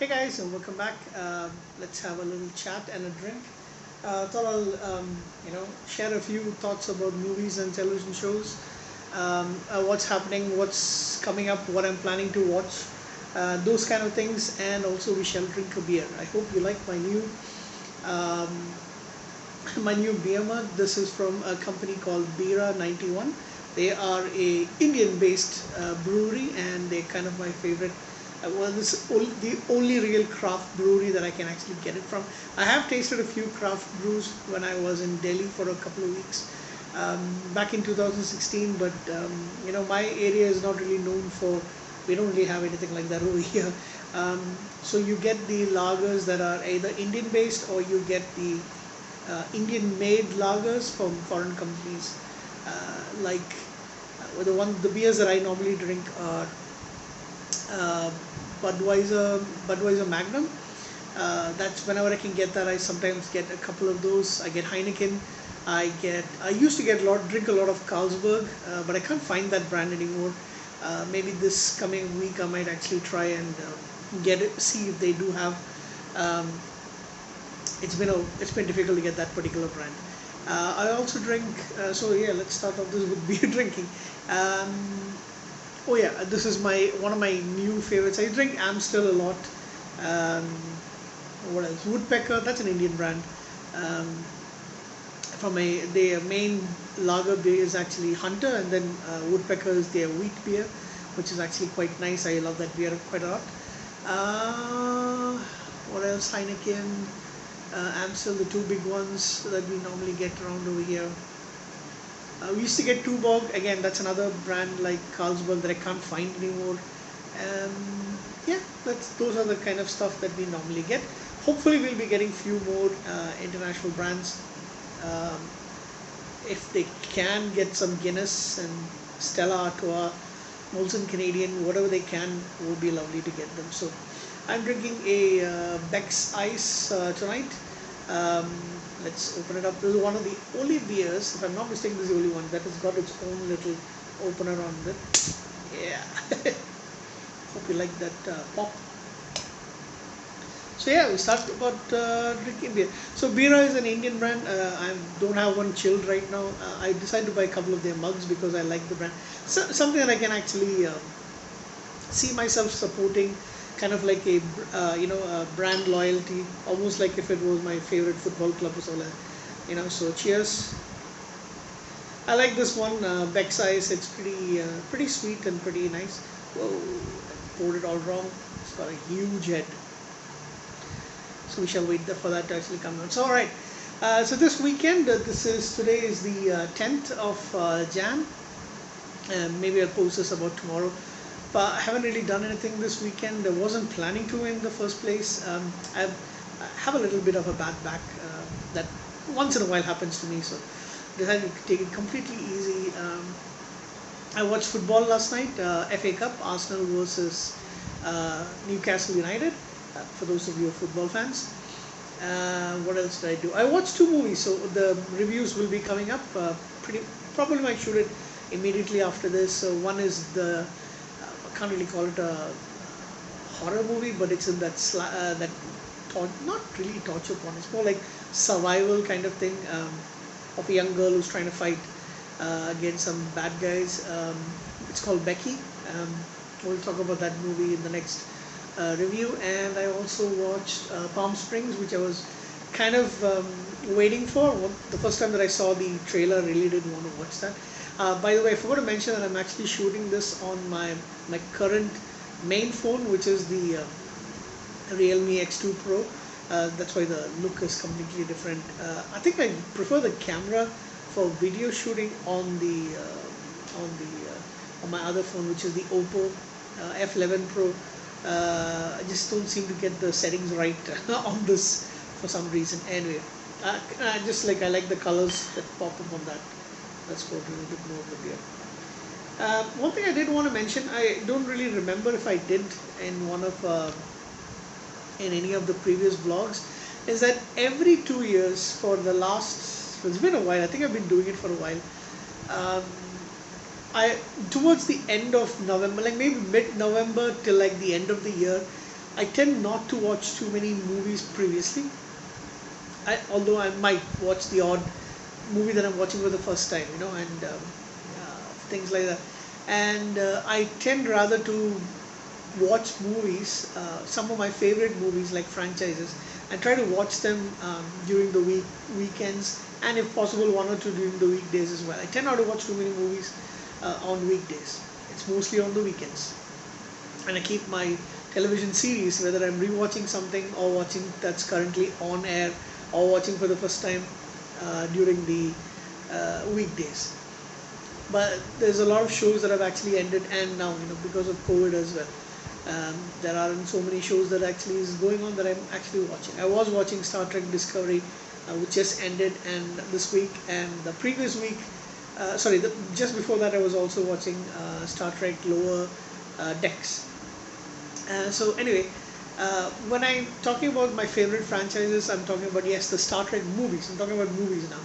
Hey guys, and welcome back. Let's have a little chat and a drink. Thought I'll share a few thoughts about movies and television shows. What's happening, what's coming up, what I'm planning to watch, those kind of things, and also we shall drink a beer. I hope you like um, my new beer mug. This is from a company called Bira 91. They are a Indian-based brewery, and they're kind of my favorite. Well, this is the only real craft brewery that I can actually get it from. I have tasted a few craft brews when I was in Delhi for a couple of weeks back in 2016, but my area is not really known for. We don't really have anything like that over here. So you get the lagers that are either Indian based, or you get the Indian made lagers from foreign companies. The beers that I normally drink are uh, Budweiser Magnum. That's whenever I can get that. I sometimes get a couple of those. I get Heineken. I used to drink a lot of Carlsberg, but I can't find that brand anymore. Maybe this coming week I might actually try and get it, see if they do have. Um, it's been difficult to get that particular brand. I also drink. So yeah, let's start off this with beer drinking. Um, oh yeah, this is my one of my new favorites. I drink Amstel a lot. Um, what else? Woodpecker. That's an Indian brand. Um, from a their main lager beer is actually Hunter, and then Woodpecker is their wheat beer, which is actually quite nice. I love that beer quite a lot. Uh, what else? Heineken, Amstel, the two big ones that we normally get around over here. We used to get Tuborg. Again, that's another brand like Carlsberg that I can't find anymore. Um, yeah, those are the kind of stuff that we normally get. Hopefully, we'll be getting few more international brands. Um, if they can get some Guinness and Stella Artois, Molson Canadian, whatever they can, would be lovely to get them. So, I'm drinking a Beck's Ice tonight. Um, let's open it up. This is one of the only beers, if I'm not mistaken, this is the only one that has got its own little opener on it. Yeah. Hope you like that pop. So yeah, we start about drinking beer. So Bira is an Indian brand. I don't have one chilled right now. I decided to buy a couple of their mugs because I like the brand. Something that I can actually see myself supporting, kind of like a brand loyalty, almost like if it was my favorite football club or so. So cheers. I like this one, Beck size. It's pretty sweet and pretty nice. Whoa, I poured it all wrong. It's got a huge head. So we shall wait for that to actually come out. So all right. So this weekend, today is the 10th of Jan. Maybe I'll post this about tomorrow. But I haven't really done anything this weekend. I wasn't planning to in the first place. I have a little bit of a bad back that once in a while happens to me, so decided to take it completely easy. I watched football last night, FA Cup, Arsenal versus Newcastle United. For those of you who are football fans. What else did I do? I watched two movies, so the reviews will be coming up. Pretty probably might shoot it immediately after this. So one is I can't really call it a horror movie, but it's in not really torture porn. It's more like survival kind of thing, of a young girl who's trying to fight against some bad guys. It's called Becky. Um, we'll talk about that movie in the next review. And I also watched Palm Springs, which I was kind of waiting for. The first time that I saw the trailer, I really didn't want to watch that. By the way, I forgot to mention that I'm actually shooting this on my current main phone, which is the Realme X2 Pro. That's why the look is completely different. I think I prefer the camera for video shooting on my other phone, which is the Oppo F11 Pro. I just don't seem to get the settings right on this for some reason. Anyway, I like the colors that pop up on that. Let's go to a little bit more of the beer. One thing I did want to mention, I don't really remember if I did in in any of the previous vlogs, is that every 2 years for the last, it's been a while. I think I've been doing it for a while. Um, I towards the end of November, like maybe mid-November till like the end of the year, I tend not to watch too many movies previously. Although I might watch the odd movie that I'm watching for the first time, and things like that. And I tend rather to watch movies, some of my favorite movies like franchises, and try to watch them during the weekends, and if possible, one or two during the weekdays as well. I tend not to watch too many movies on weekdays. It's mostly on the weekends, and I keep my television series, whether I'm rewatching something or watching that's currently on air or watching for the first time during the weekdays. But there's a lot of shows that have actually ended and now, because of COVID as well. There aren't so many shows that actually is going on that I'm actually watching. I was watching Star Trek Discovery, which just ended, and this week and the previous week, just before that, I was also watching Star Trek Lower Decks. So anyway, when I'm talking about my favorite franchises, I'm talking about, yes, the Star Trek movies. I'm talking about movies now.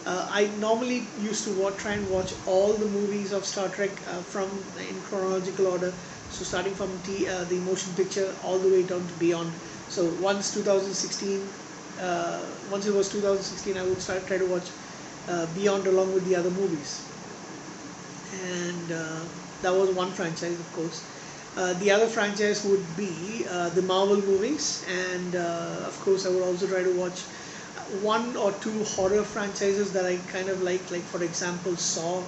I normally used to try and watch all the movies of Star Trek from in chronological order. So starting from the motion picture all the way down to Beyond. So once it was 2016, I would try to watch Beyond along with the other movies, and that was one franchise, of course. The other franchise would be the Marvel movies, and of course, I would also try to watch one or two horror franchises that I kind of like for example, Saw,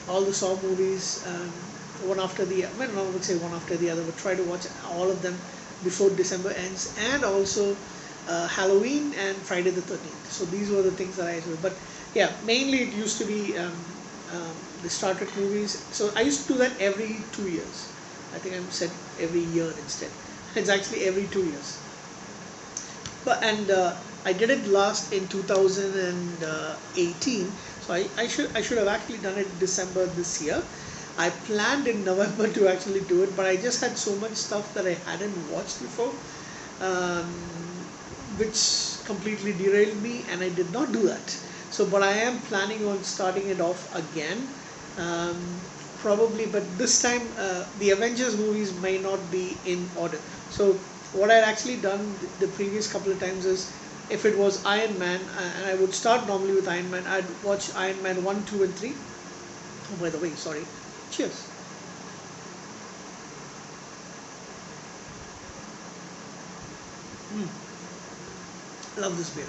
all the Saw movies, one after the well, I would say one after the other, but try to watch all of them before December ends, and also Halloween and Friday the 13th. So these were the things that I used to do. But yeah, mainly it used to be the Star Trek movies. So I used to do that every 2 years. I think I said every year instead. It's actually every 2 years. But and I did it last in 2018. So I should have actually done it December this year. I planned in November to actually do it, but I just had so much stuff that I hadn't watched before, um, which completely derailed me, and I did not do that. So, but I am planning on starting it off again, um, probably. But this time, the Avengers movies may not be in order. So, what I'd actually done the previous couple of times is, if it was Iron Man, and I would start normally with Iron Man, I'd watch Iron Man 1, 2, and 3. Oh, by the way, sorry. Cheers. Love this beer.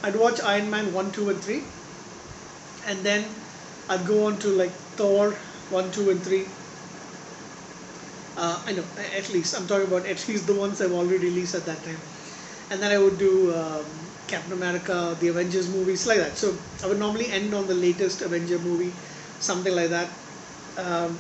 I'd watch Iron Man 1, 2, and 3, and then I'd go on to like Thor 1, 2, and 3. I know, at least I'm talking about at least the ones I've already released at that time, and then I would do Captain America, the Avengers movies, like that. So I would normally end on the latest Avenger movie, something like that. Um,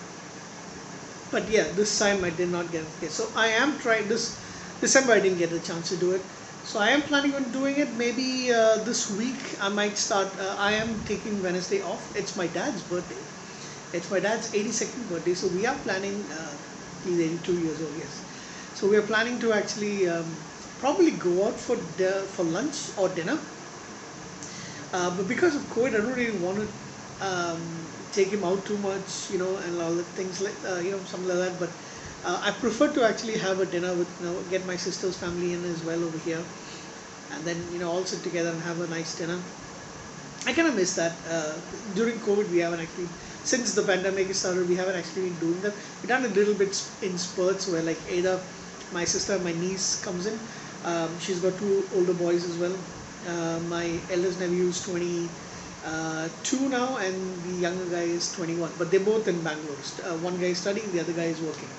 but yeah, this time I did not get it. Okay, so I am trying this December. I didn't get a chance to do it, so I am planning on doing it. Maybe this week I might start. I am taking Wednesday off. It's my dad's birthday. It's my dad's 82nd birthday, so we are planning. He's 82 years old. Yes, so we are planning to actually probably go out for lunch or dinner. But because of COVID, I don't really want to take him out too much, and all the things like something like that. But I prefer to actually have a dinner with, get my sister's family in as well over here, and then all sit together and have a nice dinner. I kind of miss that. During COVID, we haven't actually, since the pandemic started, we haven't actually been doing that. We've done a little bit in spurts where, like, either my sister, my niece comes in. She's got two older boys as well. My eldest nephew is 22 now, and the younger guy is 21. But they're both in Bangalore. One guy is studying, the other guy is working.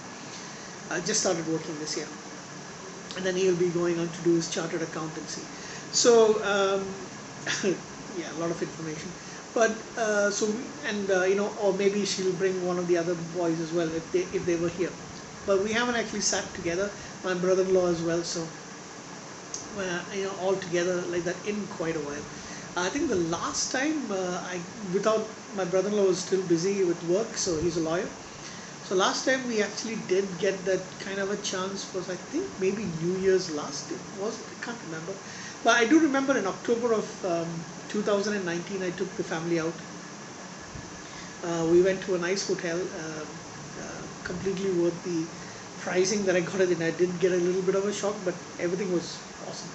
Just started working this year, and then he'll be going on to do his chartered accountancy. So yeah, a lot of information. But or maybe she'll bring one of the other boys as well if they were here. But we haven't actually sat together. My brother-in-law as well. So all together like that in quite a while. I think the last time without my brother-in-law was still busy with work, so he's a lawyer. So last time we actually did get that kind of a chance was, I think, maybe New Year's last. It was, I can't remember, but I do remember in October of 2019 I took the family out. We went to a nice hotel, completely worth the surprising that I got it in. I did get a little bit of a shock, but everything was awesome.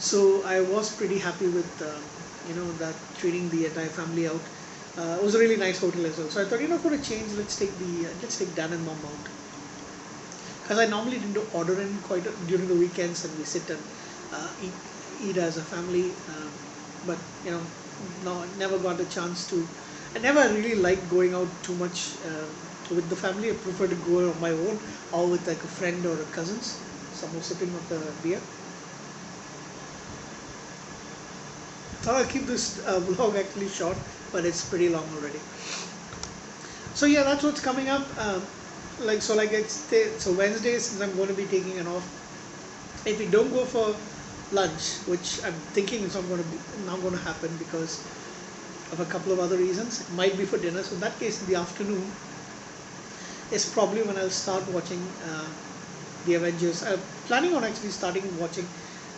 So I was pretty happy with that treating the entire family out. It was a really nice hotel as well. So I thought, for a change, let's take Dan and Mom out, because I normally didn't order in during the weekends, and we sit and eat as a family. But no, I never got a chance to. I never really liked going out too much with the family. I prefer to go on my own or with like a friend or a cousins. Someone sipping with a beer. Thought I'll keep this vlog actually short, but it's pretty long already. So yeah, that's what's coming up. So Wednesday, since I'm going to be taking an off, if we don't go for lunch, which I'm thinking is not going to happen because of a couple of other reasons, it might be for dinner. So in that case, in the afternoon is probably when I'll start watching the Avengers. I'm planning on actually starting watching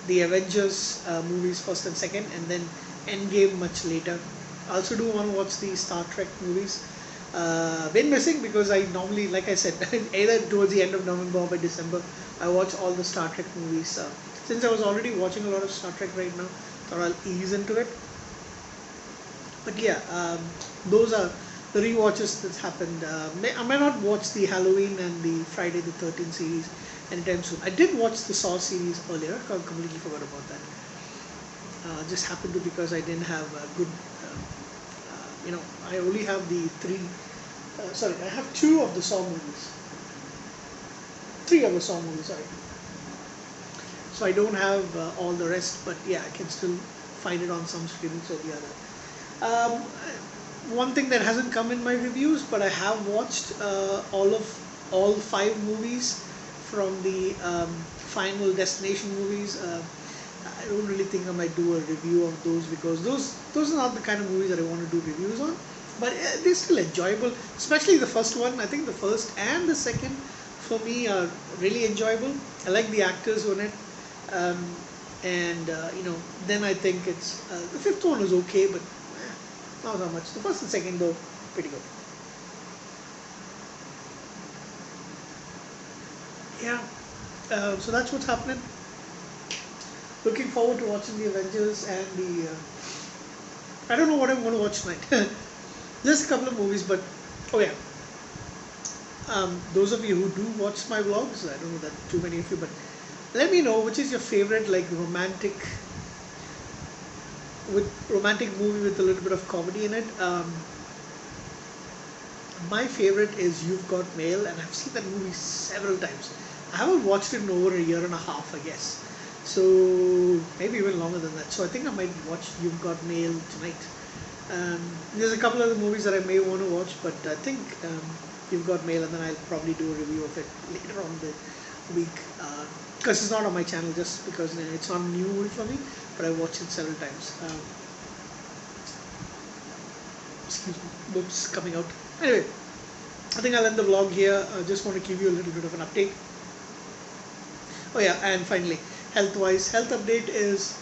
the Avengers movies first and second, and then Endgame much later. I also do want to watch the Star Trek movies. Been missing because I normally, like I said, either towards the end of November or by December, I watch all the Star Trek movies. Since I was already watching a lot of Star Trek right now, thought I'll ease into it. But yeah, those are the rewatches that's happened. I may not watch the Halloween and the Friday the 13th series anytime soon. I did watch the Saw series earlier. I completely forgot about that. Just happened to, because I didn't have a good, I only have the three. I have two of the Saw movies. Three of the Saw movies. Sorry. So I don't have all the rest, but yeah, I can still find it on some streamings or the other. One thing that hasn't come in my reviews, but I have watched all five movies from the Final Destination movies. I don't really think I might do a review of those, because those are not the kind of movies that I want to do reviews on. But they're still enjoyable, especially the first one. I think the first and the second for me are really enjoyable. I like the actors on it. And then I think it's the fifth one was okay, but not that much. The first and second though, pretty good. Yeah, so that's what's happening. Looking forward to watching the Avengers and the. I don't know what I'm going to watch tonight. Just a couple of movies, but oh yeah. Those of you who do watch my vlogs, I don't know that too many of you, but let me know which is your favorite romantic movie with a little bit of comedy in it. My favorite is You've Got Mail, and I've seen that movie several times. I haven't watched it in over a year and a half, I guess. So maybe even longer than that. So I think I might watch You've Got Mail tonight. There's a couple other movies that I may want to watch, but I think You've Got Mail, and then I'll probably do a review of it later on the week. Because it's not on my channel, just because it's not a new movie for me, but I watched it several times. Excuse me, books coming out. Anyway, I think I'll end the vlog here. I just want to give you a little bit of an update. Oh yeah, and finally, health update is,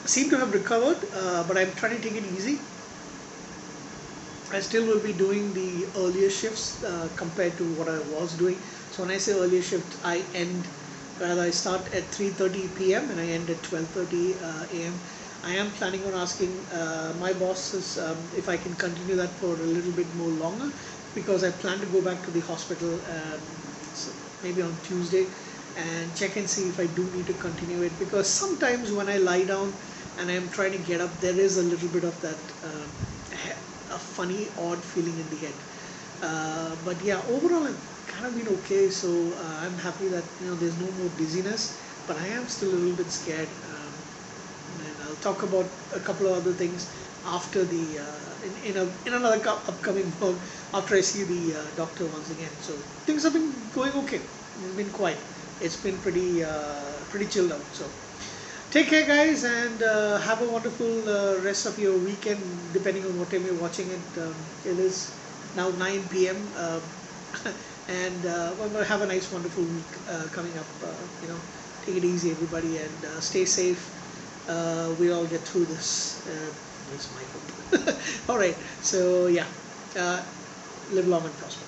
I seem to have recovered, but I'm trying to take it easy. I still will be doing the earlier shifts compared to what I was doing. So when I say earlier shift, I start at 3:30 p.m. and I end at 12:30 a.m. I am planning on asking my bosses if I can continue that for a little bit more longer, because I plan to go back to the hospital maybe on Tuesday and check and see if I do need to continue it, because sometimes when I lie down and I'm trying to get up, there is a little bit of that a funny odd feeling in the head. But yeah, overall I've kind of been okay, so I'm happy that there's no more dizziness, but I am still a little bit scared. And I'll talk about a couple of other things after the in another upcoming vlog, after I see the doctor once again. So things have been going okay. It's been quiet. It's been pretty chilled out. So take care, guys, and have a wonderful rest of your weekend, depending on what time you're watching it. It is now 9 p.m. And have a nice, wonderful week coming up. Take it easy, everybody, and stay safe. We all get through this. That's my hope. All right. So yeah, live long and prosper.